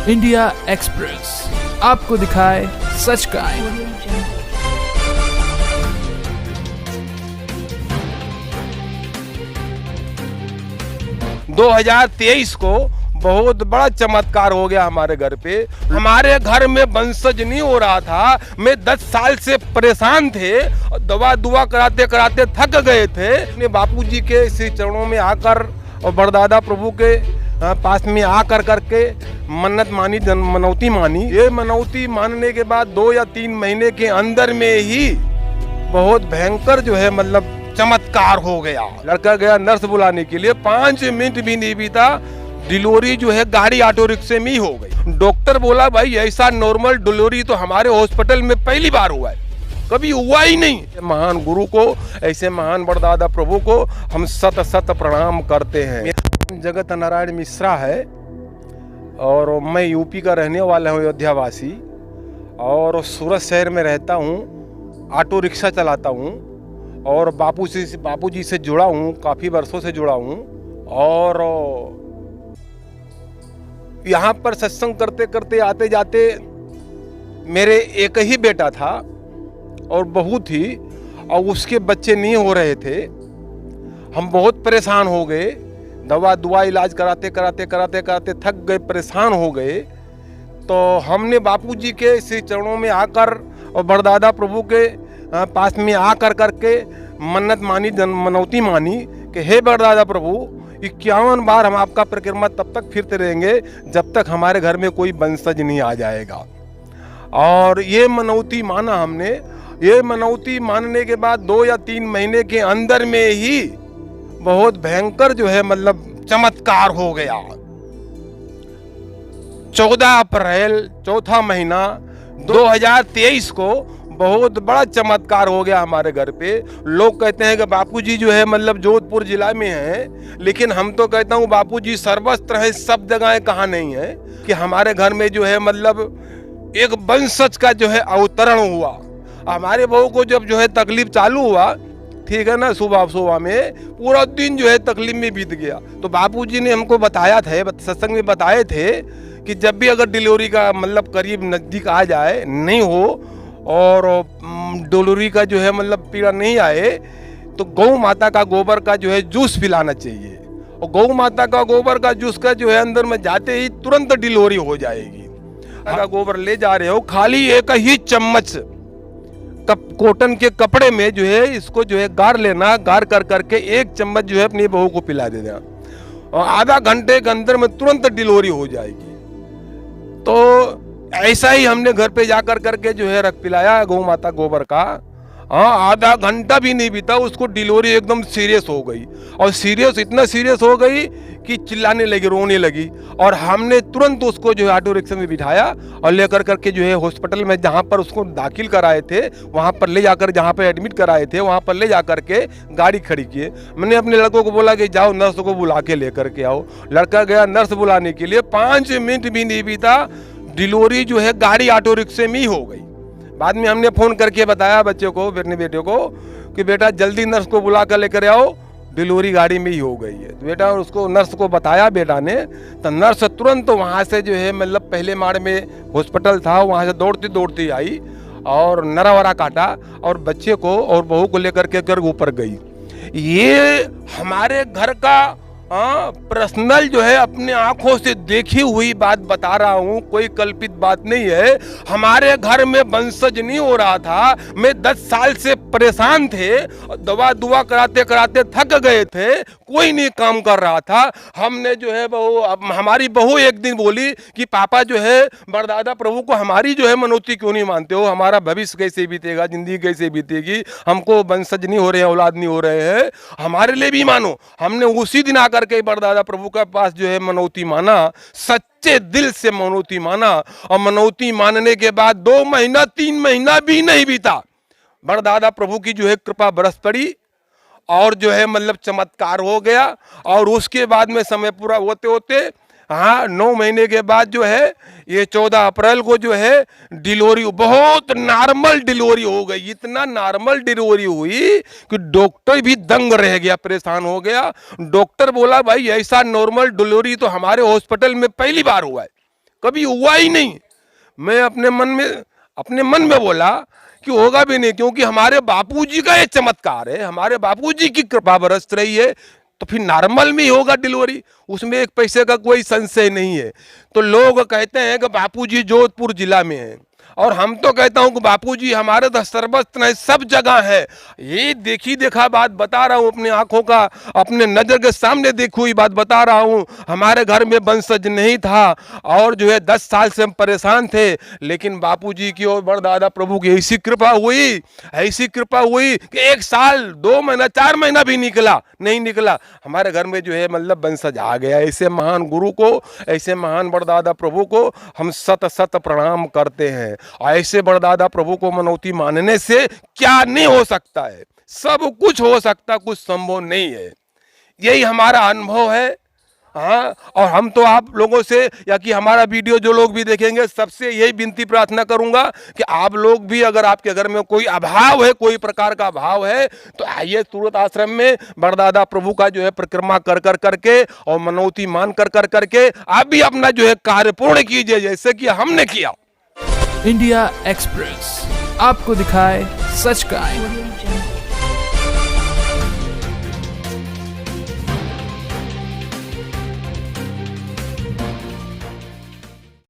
India express आपको दिखाए सच का। 2023 को बहुत बड़ा चमत्कार हो गया हमारे घर पे। हमारे घर में वंशज नहीं हो रहा था। मैं 10 साल से परेशान थे, दवा दुआ कराते कराते थक गए थे। अपने बापूजी के श्री चरणों में आकर और बड़दादा प्रभु के पास में आकर करके मन्नत मानी, मनौती मानी। ये मनौती मानने के बाद 2 या 3 महीने के अंदर में ही बहुत भयंकर जो है मतलब चमत्कार हो गया। लड़का गया नर्स बुलाने के लिए, 5 मिनट भी नहीं बीता, डिलीवरी जो है गाड़ी ऑटो रिक्शे में ही हो गई। डॉक्टर बोला भाई ऐसा नॉर्मल डिलीवरी तो हमारे हॉस्पिटल में पहली बार हुआ है, कभी हुआ ही नहीं। महान गुरु को, ऐसे महान बड़दादा प्रभु को हम सत सत प्रणाम करते हैं। जगत नारायण मिश्रा है और मैं यूपी का रहने वाला हूँ, अयोध्या वासी, और सूरत शहर में रहता हूँ, ऑटो रिक्शा चलाता हूँ और बापूजी से जुड़ा हूँ, काफ़ी वर्षों से जुड़ा हूँ। और यहाँ पर सत्संग करते करते आते जाते मेरे एक ही बेटा था और बहू थी, और उसके बच्चे नहीं हो रहे थे। हम बहुत परेशान हो गए, दवा दुआ इलाज कराते कराते कराते कराते थक गए, परेशान हो गए। तो हमने बापूजी के श्री चरणों में आकर और बड़दादा प्रभु के पास में आकर करके मन्नत मानी, मनौती मानी कि हे बड़दादा प्रभु, 51 बार हम आपका परिक्रमा तब तक फिरते रहेंगे जब तक हमारे घर में कोई वंशज नहीं आ जाएगा। और ये मनौती माना हमने। ये मनौती मानने के बाद 2 या 3 महीने के अंदर में ही बहुत भयंकर जो है मतलब चमत्कार हो गया। 14 अप्रैल चौथा महीना 2023 को बहुत बड़ा चमत्कार हो गया हमारे घर पे। लोग कहते हैं कि बापूजी जो है मतलब जोधपुर जिला में है, लेकिन हम तो कहता हूँ बापूजी सर्वत्र है, सब जगह कहाँ नहीं है। कि हमारे घर में जो है मतलब एक वंशज का जो है अवतरण हुआ। हमारे बहू को जब जो है तकलीफ चालू हुआ, ठीक है ना, सुबह में पूरा दिन जो है तकलीफ में बीत गया। तो बापूजी ने हमको बताया था, सत्संग में बताए थे कि जब भी अगर डिलीवरी का मतलब करीब नज़दीक आ जाए, नहीं हो और डिलीवरी का जो है मतलब पीड़ा नहीं आए, तो गौ माता का गोबर का जो है जूस पिलाना चाहिए। और गौ माता का गोबर का जूस का जो है अंदर में जाते ही तुरंत डिलीवरी हो जाएगी। अगर गोबर ले जा रहे हो, खाली एक ही चम्मच कॉटन के कपड़े में जो है इसको जो है गार लेना, गार कर करके 1 चम्मच जो है अपनी बहू को पिला देना, और आधा घंटे के अंदर में तुरंत डिलीवरी हो जाएगी। तो ऐसा ही हमने घर पे जाकर करके जो है रख पिलाया गौ माता गोबर का। हाँ, आधा घंटा भी नहीं बीता, उसको डिलीवरी एकदम सीरियस हो गई। और सीरियस, इतना सीरियस हो गई कि चिल्लाने लगी, रोने लगी। और हमने तुरंत उसको जो है ऑटो रिक्शा में बिठाया और लेकर करके जो है हॉस्पिटल में जहाँ पर उसको दाखिल कराए थे, वहाँ पर ले जाकर, जहाँ पर एडमिट कराए थे वहाँ पर ले जाकर के गाड़ी खड़ी किए। मैंने अपने लड़कों को बोला कि जाओ नर्स को बुला के लेकर के आओ। लड़का गया नर्स बुलाने के लिए, 5 मिनट भी नहीं बीता, डिलीवरी जो है गाड़ी ऑटो रिक्शे में ही हो गई। बाद में हमने फ़ोन करके बताया बच्चे को, अपने बेटे को, कि बेटा जल्दी नर्स को बुला कर लेकर आओ, डिलीवरी गाड़ी में ही हो गई है। तो बेटा उसको, नर्स को बताया बेटा ने, तो नर्स तुरंत वहाँ से जो है मतलब पहले माड़ में हॉस्पिटल था, वहाँ से दौड़ती दौड़ती आई और नरा वरा काटा और बच्चे को और बहू को लेकर के कर ऊपर गई। ये हमारे घर का पर्सनल जो है अपने आंखों से देखी हुई बात बता रहा हूँ, कोई कल्पित बात नहीं है। हमारे घर में वंशज नहीं हो रहा था। मैं 10 साल से परेशान थे, दवा दुआ कराते कराते थक गए थे, कोई नहीं काम कर रहा था। हमने जो है हमारी बहू एक दिन बोली कि पापा जो है बड़दादा प्रभु को हमारी जो है मनौती क्यों नहीं मानते हो, हमारा भविष्य कैसे बीतेगा, जिंदगी कैसे बीतेगी, हमको वंशज नहीं हो रहे हैं, औलाद नहीं हो रहे हैं, हमारे लिए भी मानो। हमने उसी दिन आकर के बड़दादा प्रभु के पास जो है मनौती माना, सच्चे दिल से मनौती माना। और मनौती मानने के बाद 2 महीना 3 महीना भी नहीं बीता, बड़दादा प्रभु की जो है कृपा बरस पड़ी और जो है मतलब चमत्कार हो गया। और उसके बाद में समय पूरा होते होते 9 महीने के बाद जो है ये 14 अप्रैल को जो है डिलीवरी, बहुत नॉर्मल डिलीवरी हो गई। इतना नॉर्मल डिलीवरी हुई कि डॉक्टर भी दंग रह गया, परेशान हो गया। डॉक्टर बोला भाई ऐसा नॉर्मल डिलीवरी तो हमारे हॉस्पिटल में पहली बार हुआ है, कभी हुआ ही नहीं। मैं अपने मन में बोला कि होगा भी नहीं, क्योंकि हमारे बापूजी का ये चमत्कार है, हमारे बापूजी की कृपा बरस रही है, तो फिर नॉर्मल में ही होगा डिलीवरी, उसमें एक पैसे का कोई संशय नहीं है। तो लोग कहते हैं कि बापूजी जोधपुर जिला में है, और हम तो कहता हूं कि बापूजी हमारे तो सर्वत्र है, सब जगह है। ये देखी देखा बात बता रहा हूं, अपनी आंखों का, अपने नजर के सामने देखी हुई बात बता रहा हूं। हमारे घर में वंशज नहीं था, और जो है 10 साल से हम परेशान थे, लेकिन बापूजी की और बड़दादा प्रभु की ऐसी कृपा हुई कि 1 साल 2 महीना 4 महीना भी नहीं निकला, हमारे घर में जो है मतलब वंशज आ गया। ऐसे महान गुरु को, ऐसे महान बड़दादा प्रभु को हम सत सत प्रणाम करते हैं। ऐसे बड़दादा प्रभु को मनौती मानने से क्या नहीं हो सकता है, सब कुछ हो सकता, कुछ संभव नहीं है। यही हमारा अनुभव है। हाँ, और हम तो आप लोगों से, या कि हमारा वीडियो जो लोग भी देखेंगे, सबसे यही विनती प्रार्थना करूंगा कि आप लोग भी, अगर आपके घर में कोई अभाव है, कोई प्रकार का अभाव है, तो आइए तुरंत आश्रम में बड़दादा प्रभु का जो है परिक्रमा कर करके और मनौती मान कर करके आप भी अपना जो है कार्य पूर्ण कीजिए, जैसे कि हमने किया। इंडिया एक्सप्रेस आपको दिखाए सच का आईना।